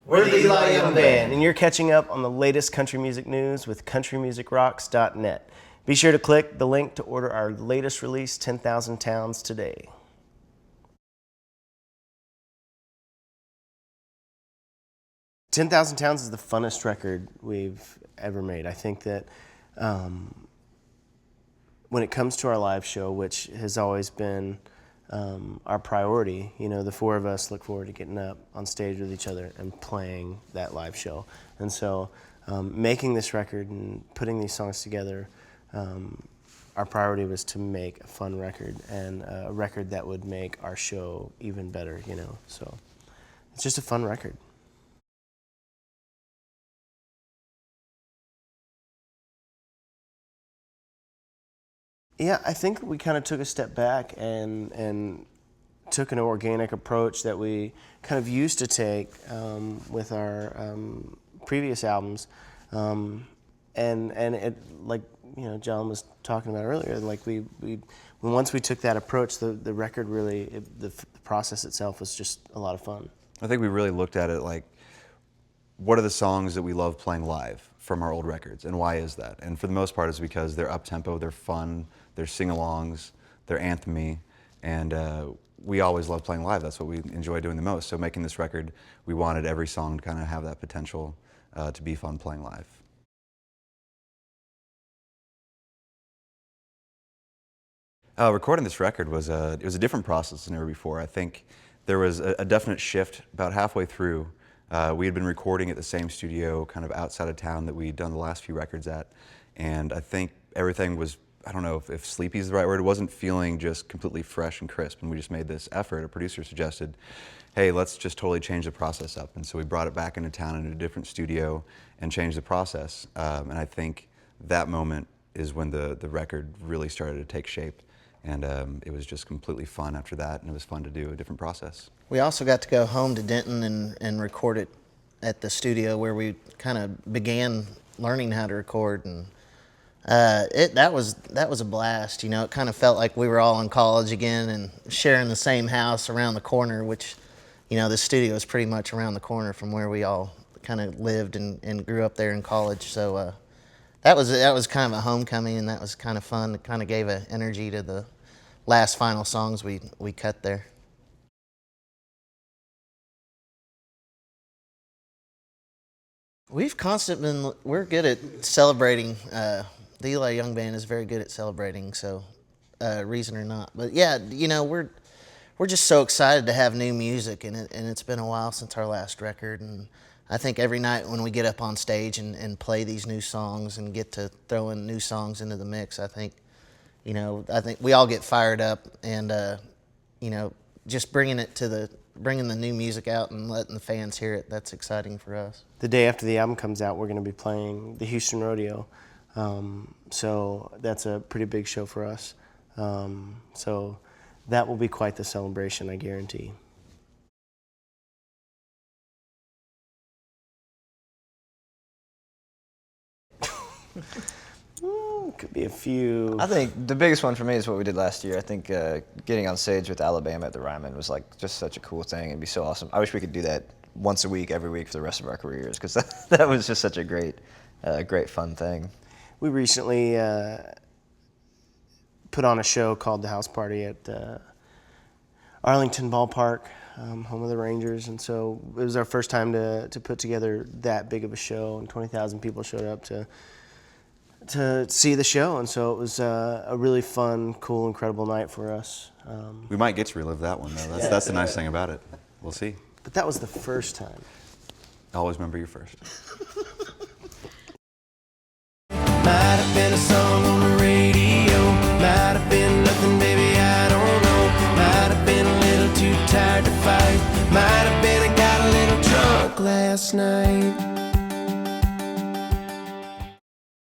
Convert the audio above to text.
We're the Eli Young Band, and you're catching up on the latest country music news with CountryMusicRocks.net. Be sure to click the link to order our latest release, 10,000 Towns, today. 10,000 Towns is the funnest record we've ever made. I think that when it comes to our live show, which has always been our priority, you know, the four of us look forward to getting up on stage with each other and playing that live show. And so making this record and putting these songs together, our priority was to make a fun record and a record that would make our show even better, you know. So it's just a fun record. Yeah, I think we kind of took a step back and took an organic approach that we kind of used to take with our previous albums, and it, like, you know, John was talking about earlier, like once we took that approach, the record really, the process itself was just a lot of fun. I think we really looked at it like, what are the songs that we love playing live from our old records, and why is that? And for the most part, it's because they're up-tempo, they're fun, they're sing-alongs, they're anthem-y, and we always love playing live. That's what we enjoy doing the most. So making this record, we wanted every song to kind of have that potential to be fun playing live. Recording this record was it was a different process than ever before. I think there was a definite shift about halfway through. We had been recording at the same studio kind of outside of town that we'd done the last few records at, and I think everything was, I don't know if sleepy is the right word, it wasn't feeling just completely fresh and crisp, and we just made this effort. A producer suggested, hey, let's just totally change the process up, and so we brought it back into town in a different studio and changed the process, and I think that moment is when the record really started to take shape. And it was just completely fun after that, and it was fun to do a different process. We also got to go home to Denton and record it at the studio where we kind of began learning how to record, and that was a blast. You know, it kind of felt like we were all in college again and sharing the same house around the corner, which, you know, the studio is pretty much around the corner from where we all kind of lived and grew up there in college. So that was kind of a homecoming, and that was kind of fun. It kind of gave an energy to the last final songs we cut there. We're good at celebrating. The Eli Young Band is very good at celebrating, so reason or not. But yeah, you know, we're just so excited to have new music, and it's been a while since our last record, and I think every night when we get up on stage and play these new songs and get to throw in new songs into the mix, I think we all get fired up, and you know, just bringing the new music out and letting the fans hear it, that's exciting for us. The day after the album comes out, we're going to be playing the Houston Rodeo, so that's a pretty big show for us. So that will be quite the celebration, I guarantee. Could be a few. I think the biggest one for me is what we did last year. I think getting on stage with Alabama at the Ryman was like just such a cool thing. It'd be so awesome. I wish we could do that once a week, every week for the rest of our careers, because that was just such a great fun thing. We recently put on a show called The House Party at Arlington Ballpark, home of the Rangers, and so it was our first time to put together that big of a show, and 20,000 people showed up to see the show, and so it was a really fun, cool, incredible night for us. We might get to relive that one, though. That's the nice thing about it. We'll see. But that was the first time. Always remember your first. Might have been a song on the radio, might have been nothing, baby, I don't know. Might have been a little too tired to fight, might have been I got a little drunk last night.